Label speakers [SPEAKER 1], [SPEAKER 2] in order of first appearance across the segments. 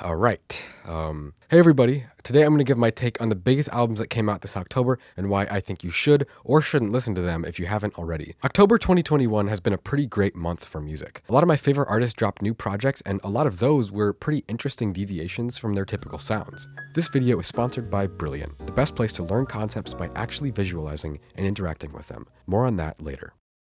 [SPEAKER 1] All right. Hey everybody. Today I'm going to give my take on the biggest albums that came out this October and why I think you should or shouldn't listen to them if you haven't already. October 2021 has been a pretty great month for music. A lot of my favorite artists dropped new projects, and a lot of those were pretty interesting deviations from their typical sounds. This video is sponsored by Brilliant, the best place to learn concepts by actually visualizing and interacting with them. More on that later.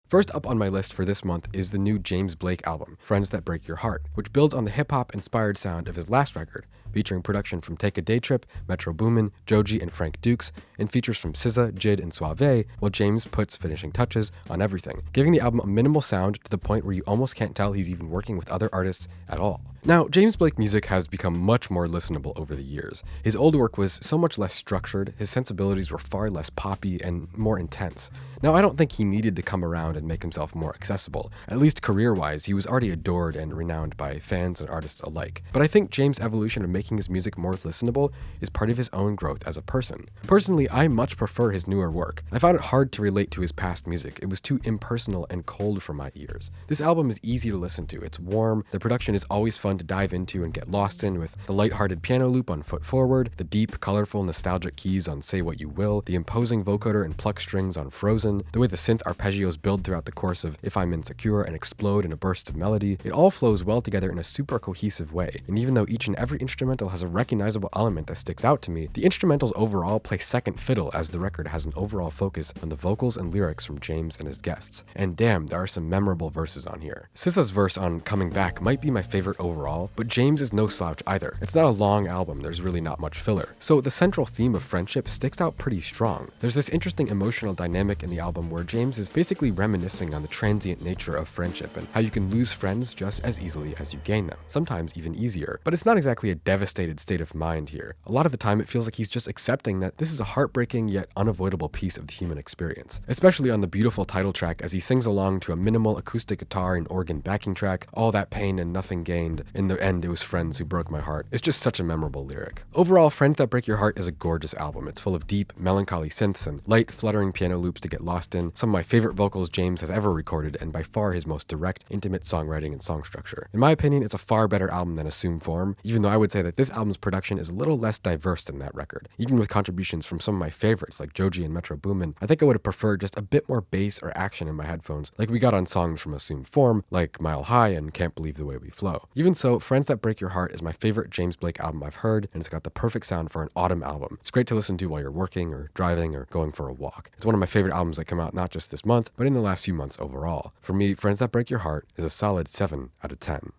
[SPEAKER 1] First up on my list for this month is the new James Blake album, Friends That Break Your Heart, which builds on the hip-hop inspired sound of his last record, featuring production from Take a Day Trip, Metro Boomin, Joji, and Frank Dukes, and features from SZA, Jid, and Suave, while James puts finishing touches on everything, giving the album a minimal sound to the point where you almost can't tell he's even working with other artists at all. Now, James Blake music has become much more listenable over the years. His old work was so much less structured, his sensibilities were far less poppy and more intense. Now, I don't think he needed to come around and make himself more accessible. At least career-wise, he was already adored and renowned by fans and artists alike. But I think James' evolution of making his music more listenable is part of his own growth as a person. Personally, I much prefer his newer work. I found it hard to relate to his past music. It was too impersonal and cold for my ears. This album is easy to listen to. It's warm, the production is always fun to dive into and get lost in, with the lighthearted piano loop on Foot Forward, the deep, colorful, nostalgic keys on Say What You Will, the imposing vocoder and pluck strings on Frozen, the way the synth arpeggios build throughout the course of If I'm Insecure and explode in a burst of melody. It all flows well together in a super cohesive way, and even though each and every instrumental has a recognizable element that sticks out to me, the instrumentals overall play second fiddle as the record has an overall focus on the vocals and lyrics from James and his guests. And damn, there are some memorable verses on here. SZA's verse on Coming Back might be my favorite overall, but James is no slouch either. It's not a long album, there's really not much filler. So the central theme of friendship sticks out pretty strong. There's this interesting emotional dynamic in the album where James is basically reminiscing on the transient nature of friendship and how you can lose friends just as easily as you gain them, sometimes even easier. But it's not exactly a devastated state of mind here. A lot of the time it feels like he's just accepting that this is a heartbreaking yet unavoidable piece of the human experience, especially on the beautiful title track as he sings along to a minimal acoustic guitar and organ backing track, all that pain and nothing gained. In the end, it was friends who broke my heart. It's just such a memorable lyric. Overall, Friends That Break Your Heart is a gorgeous album. It's full of deep, melancholy synths and light, fluttering piano loops to get lost in, some of my favorite vocals James has ever recorded, and by far his most direct, intimate songwriting and song structure. In my opinion, it's a far better album than Assume Form, even though I would say that this album's production is a little less diverse than that record. Even with contributions from some of my favorites like Joji and Metro Boomin, I think I would have preferred just a bit more bass or action in my headphones like we got on songs from Assume Form, like Mile High and Can't Believe the Way We Flow. Even so, Friends That Break Your Heart is my favorite James Blake album I've heard, and it's got the perfect sound for an autumn album. It's great to listen to while you're working or driving or going for a walk. It's one of my favorite albums that come out not just this month, but in the last few months overall. For me, Friends That Break Your Heart is a solid 7 out of 10.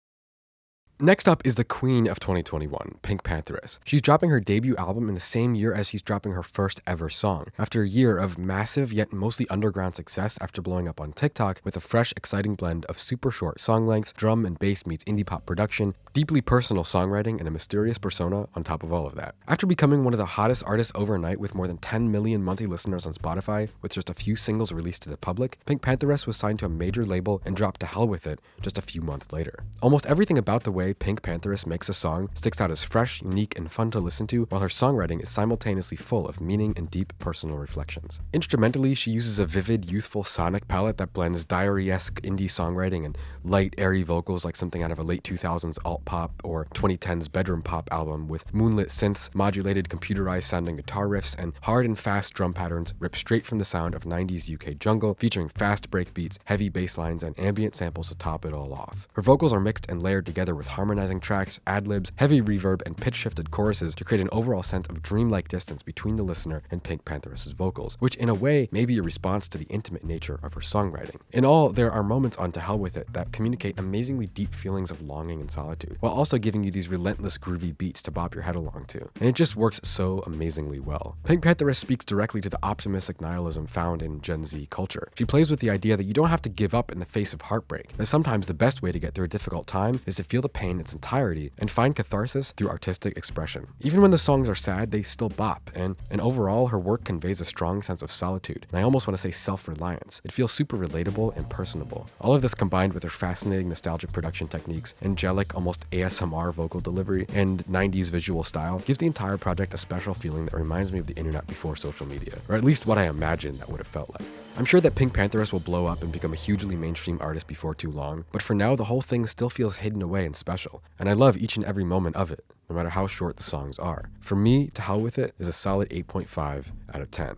[SPEAKER 1] Next up is the queen of 2021, PinkPantheress. She's dropping her debut album in the same year as she's dropping her first ever song, after a year of massive yet mostly underground success after blowing up on TikTok with a fresh, exciting blend of super short song lengths, drum and bass meets indie pop production, deeply personal songwriting, and a mysterious persona on top of all of that. After becoming one of the hottest artists overnight with more than 10 million monthly listeners on Spotify with just a few singles released to the public, PinkPantheress was signed to a major label and dropped To Hell With It just a few months later. Almost everything about the way PinkPantheress makes a song sticks out as fresh, unique, and fun to listen to, while her songwriting is simultaneously full of meaning and deep personal reflections. Instrumentally, she uses a vivid, youthful sonic palette that blends diary-esque indie songwriting and light, airy vocals like something out of a late 2000s alt-pop or 2010s bedroom pop album, with moonlit synths, modulated computerized sounding guitar riffs, and hard and fast drum patterns ripped straight from the sound of 90s UK jungle, featuring fast break beats, heavy bass lines, and ambient samples to top it all off. Her vocals are mixed and layered together with harmonizing tracks, ad-libs, heavy reverb, and pitch-shifted choruses to create an overall sense of dreamlike distance between the listener and PinkPantheress' vocals, which in a way may be a response to the intimate nature of her songwriting. In all, there are moments on To Hell With It that communicate amazingly deep feelings of longing and solitude, while also giving you these relentless groovy beats to bop your head along to. And it just works so amazingly well. PinkPantheress speaks directly to the optimistic nihilism found in Gen Z culture. She plays with the idea that you don't have to give up in the face of heartbreak, that sometimes the best way to get through a difficult time is to feel the pain in its entirety and find catharsis through artistic expression. Even when the songs are sad, they still bop, and overall, her work conveys a strong sense of solitude, and I almost want to say self-reliance. It feels super relatable and personable. All of this combined with her fascinating nostalgic production techniques, angelic, almost ASMR vocal delivery, and 90s visual style gives the entire project a special feeling that reminds me of the internet before social media, or at least what I imagined that would have felt like. I'm sure that PinkPantheress will blow up and become a hugely mainstream artist before too long, but for now, the whole thing still feels hidden away and special special, and I love each and every moment of it, no matter how short the songs are. For me, To Hell With It is a solid 8.5 out of 10.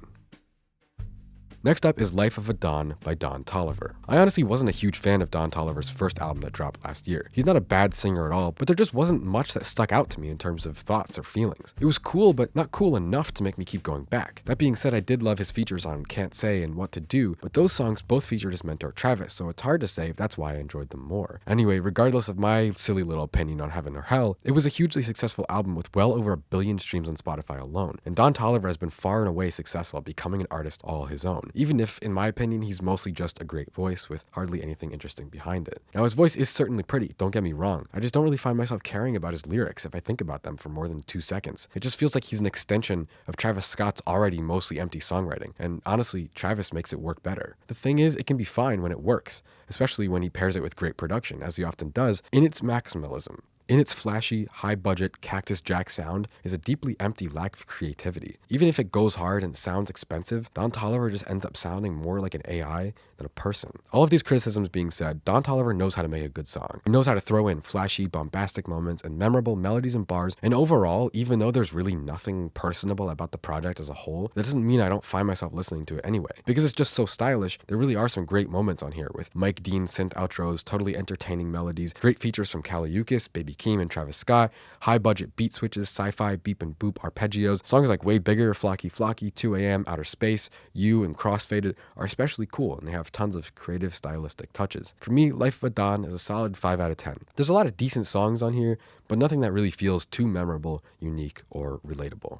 [SPEAKER 1] Next up is Life of a Don by Don Toliver. I honestly wasn't a huge fan of Don Toliver's first album that dropped last year. He's not a bad singer at all, but there just wasn't much that stuck out to me in terms of thoughts or feelings. It was cool, but not cool enough to make me keep going back. That being said, I did love his features on Can't Say and What to Do, but those songs both featured his mentor Travis, so it's hard to say if that's why I enjoyed them more. Anyway, regardless of my silly little opinion on Heaven or Hell, it was a hugely successful album with well over 1 billion streams on Spotify alone, and Don Toliver has been far and away successful at becoming an artist all his own, even if, in my opinion, he's mostly just a great voice with hardly anything interesting behind it. Now, his voice is certainly pretty, don't get me wrong. I just don't really find myself caring about his lyrics if I think about them for more than 2 seconds. It just feels like he's an extension of Travis Scott's already mostly empty songwriting, and honestly, Travis makes it work better. The thing is, it can be fine when it works, especially when he pairs it with great production, as he often does, in its maximalism. In its flashy, high-budget Cactus Jack sound is a deeply empty lack of creativity. Even if it goes hard and sounds expensive, Don Toliver just ends up sounding more like an AI than a person. All of these criticisms being said, Don Toliver knows how to make a good song. He knows how to throw in flashy, bombastic moments and memorable melodies and bars, and overall, even though there's really nothing personable about the project as a whole, that doesn't mean I don't find myself listening to it anyway. Because it's just so stylish, there really are some great moments on here with Mike Dean synth outros, totally entertaining melodies, great features from Kaliukis, Baby Keem, and Travis Scott, high-budget beat switches, sci-fi, beep and boop arpeggios. Songs like Way Bigger, Flocky Flocky, 2 AM, Outer Space, You, and Crossfaded are especially cool, and they have tons of creative stylistic touches. For me, Life of a Don is a solid 5 out of 10. There's a lot of decent songs on here, but nothing that really feels too memorable, unique, or relatable.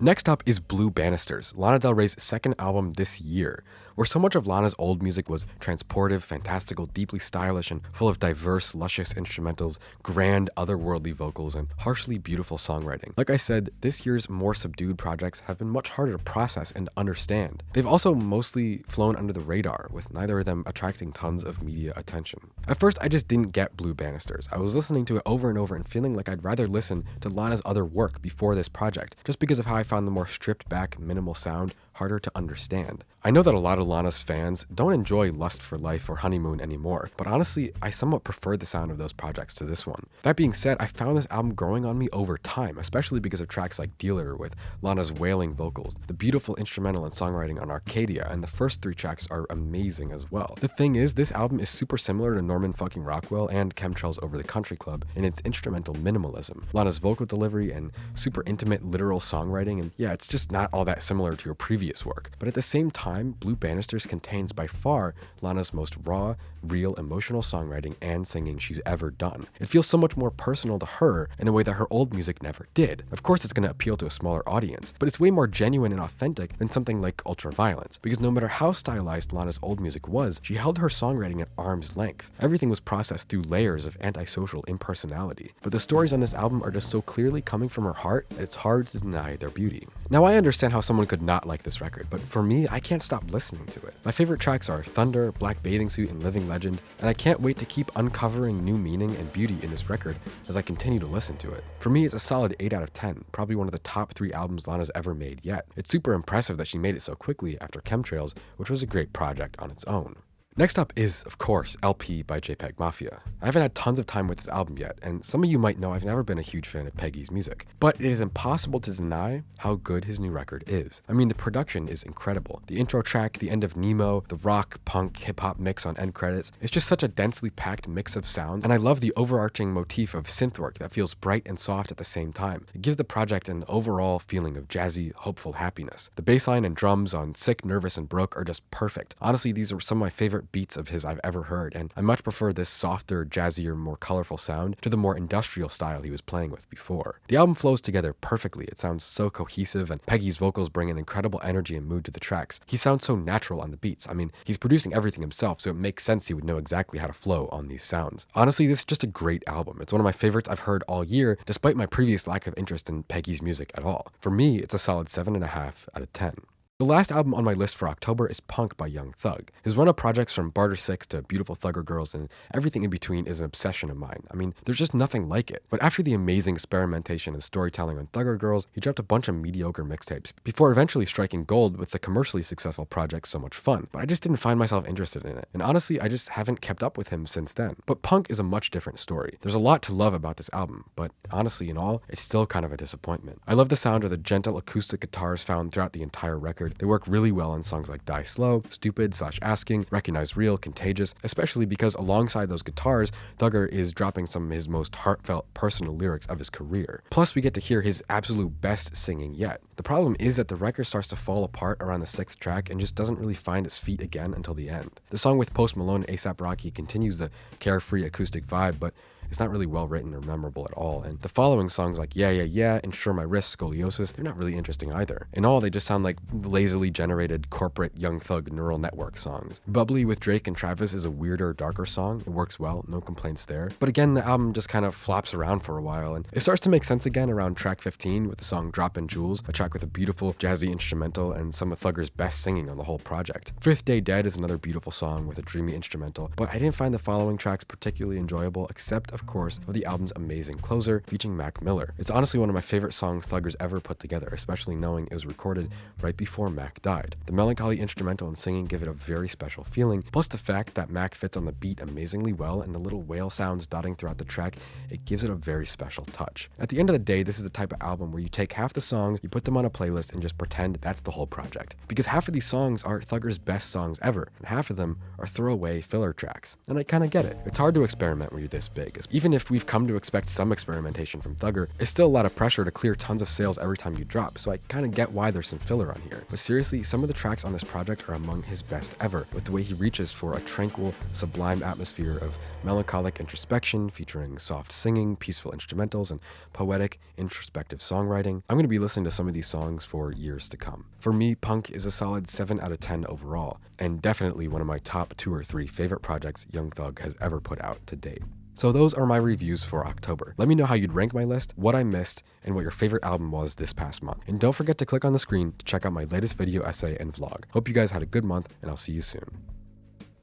[SPEAKER 1] Next up is Blue Banisters, Lana Del Rey's second album this year, where so much of Lana's old music was transportive, fantastical, deeply stylish, and full of diverse, luscious instrumentals, grand, otherworldly vocals, and harshly beautiful songwriting. Like I said, this year's more subdued projects have been much harder to process and understand. They've also mostly flown under the radar, with neither of them attracting tons of media attention. At first, I just didn't get Blue Banisters. I was listening to it over and over and feeling like I'd rather listen to Lana's other work before this project, just because of how I found the more stripped back, minimal sound harder to understand. I know that a lot of Lana's fans don't enjoy Lust for Life or Honeymoon anymore, but honestly, I somewhat prefer the sound of those projects to this one. That being said, I found this album growing on me over time, especially because of tracks like Dealer with Lana's wailing vocals, the beautiful instrumental and songwriting on Arcadia, and the first 3 tracks are amazing as well. The thing is, this album is super similar to Norman fucking Rockwell and Chemtrails Over the Country Club in its instrumental minimalism, Lana's vocal delivery, and super intimate literal songwriting, and yeah, it's just not all that similar to her previous work. But at the same time, Blue Banisters contains by far Lana's most raw, real, emotional songwriting and singing she's ever done. It feels so much more personal to her in a way that her old music never did. Of course, it's going to appeal to a smaller audience, but it's way more genuine and authentic than something like Ultraviolence, because no matter how stylized Lana's old music was, she held her songwriting at arm's length. Everything was processed through layers of antisocial impersonality. But the stories on this album are just so clearly coming from her heart that it's hard to deny their beauty. Now, I understand how someone could not like this record, but for me, I can't stop listening to it. My favorite tracks are Thunder, Black Bathing Suit, and Living Legend, and I can't wait to keep uncovering new meaning and beauty in this record as I continue to listen to it. For me, it's a solid 8 out of 10, probably one of the top 3 albums Lana's ever made yet. It's super impressive that she made it so quickly after Chemtrails, which was a great project on its own. Next up is, of course, LP by JPEGMafia. I haven't had tons of time with this album yet, and some of you might know I've never been a huge fan of Peggy's music, but it is impossible to deny how good his new record is. I mean, the production is incredible. The intro track, the end of Nemo, the rock, punk, hip-hop mix on end credits, it's just such a densely packed mix of sounds, and I love the overarching motif of synth work that feels bright and soft at the same time. It gives the project an overall feeling of jazzy, hopeful happiness. The bass line and drums on Sick, Nervous, and Broke are just perfect. Honestly, these are some of my favorite beats of his I've ever heard, and I much prefer this softer, jazzier, more colorful sound to the more industrial style he was playing with before. The album flows together perfectly. It sounds so cohesive, and Peggy's vocals bring an incredible energy and mood to the tracks. He sounds so natural on the beats. I mean, he's producing everything himself, so it makes sense he would know exactly how to flow on these sounds. Honestly, this is just a great album. It's one of my favorites I've heard all year, despite my previous lack of interest in Peggy's music at all. For me, it's a solid 7.5 out of 10. The last album on my list for October is Punk by Young Thug. His run of projects from Barter 6 to Beautiful Thugger Girls and everything in between is an obsession of mine. I mean, there's just nothing like it. But after the amazing experimentation and storytelling on Thugger Girls, he dropped a bunch of mediocre mixtapes before eventually striking gold with the commercially successful project So Much Fun. But I just didn't find myself interested in it. And honestly, I just haven't kept up with him since then. But Punk is a much different story. There's a lot to love about this album, but honestly, in all, it's still kind of a disappointment. I love the sound of the gentle acoustic guitars found throughout the entire record. They work really well on songs like Die Slow, Stupid/Asking, Recognize Real, Contagious, especially because alongside those guitars, Thugger is dropping some of his most heartfelt personal lyrics of his career. Plus, we get to hear his absolute best singing yet. The problem is that the record starts to fall apart around the 6th track and just doesn't really find its feet again until the end. The song with Post Malone and A$AP Rocky continues the carefree acoustic vibe, but it's not really well written or memorable at all, and the following songs like Yeah Yeah Yeah, Insure My Wrist, Scoliosis, they're not really interesting either. In all, they just sound like lazily generated corporate Young Thug neural network songs. Bubbly with Drake and Travis is a weirder, darker song. It works well, no complaints there. But again, the album just kind of flops around for a while, and it starts to make sense again around track 15 with the song Droppin' Jewels, a track with a beautiful jazzy instrumental and some of Thugger's best singing on the whole project. Fifth Day Dead is another beautiful song with a dreamy instrumental, but I didn't find the following tracks particularly enjoyable, except of course of the album's amazing closer featuring Mac Miller. It's honestly one of my favorite songs Thugger's ever put together, especially knowing it was recorded right before Mac died. The melancholy instrumental and singing give it a very special feeling, plus the fact that Mac fits on the beat amazingly well and the little whale sounds dotting throughout the track, it gives it a very special touch. At the end of the day, this is the type of album where you take half the songs, you put them on a playlist and just pretend that's the whole project. Because half of these songs are Thugger's best songs ever, and half of them are throwaway filler tracks. And I kinda get it. It's hard to experiment when you're this big. Even if we've come to expect some experimentation from Thugger, it's still a lot of pressure to clear tons of sales every time you drop, so I kinda get why there's some filler on here. But seriously, some of the tracks on this project are among his best ever, with the way he reaches for a tranquil, sublime atmosphere of melancholic introspection featuring soft singing, peaceful instrumentals, and poetic, introspective songwriting. I'm gonna be listening to some of these songs for years to come. For me, Punk is a solid 7 out of 10 overall, and definitely one of my top 2 or 3 favorite projects Young Thug has ever put out to date. So those are my reviews for October. Let me know how you'd rank my list, what I missed, and what your favorite album was this past month. And don't forget to click on the screen to check out my latest video essay and vlog. Hope you guys had a good month, and I'll see you soon.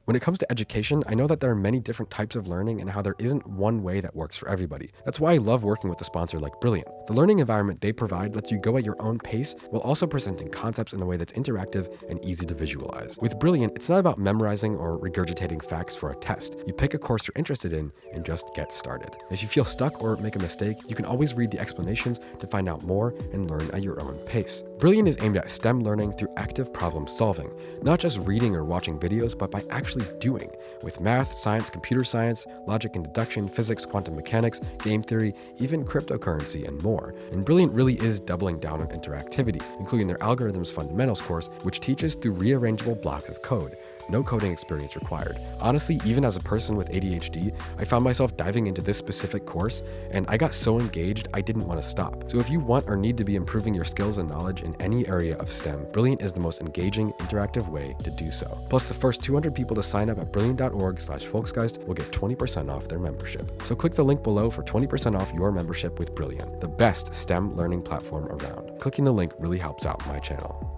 [SPEAKER 1] When it comes to education, I know that there are many different types of learning and how there isn't one way that works for everybody. That's why I love working with a sponsor like Brilliant. The learning environment they provide lets you go at your own pace while also presenting concepts in a way that's interactive and easy to visualize. With Brilliant, it's not about memorizing or regurgitating facts for a test. You pick a course you're interested in and just get started. If you feel stuck or make a mistake, you can always read the explanations to find out more and learn at your own pace. Brilliant is aimed at STEM learning through active problem solving, not just reading or watching videos, but by actually doing, with math, science, computer science, logic and deduction, physics, quantum mechanics, game theory, even cryptocurrency, and more. And Brilliant really is doubling down on interactivity, including their Algorithms Fundamentals course, which teaches through rearrangeable blocks of code. No coding experience required. Honestly, even as a person with ADHD, I found myself diving into this specific course, and I got so engaged I didn't want to stop. So if you want or need to be improving your skills and knowledge in any area of STEM, Brilliant is the most engaging, interactive way to do so. Plus, the first 200 people to sign up at brilliant.org/Volksgeist will get 20% off their membership. So click the link below for 20% off your membership with Brilliant, the best STEM learning platform around. Clicking the link really helps out my channel.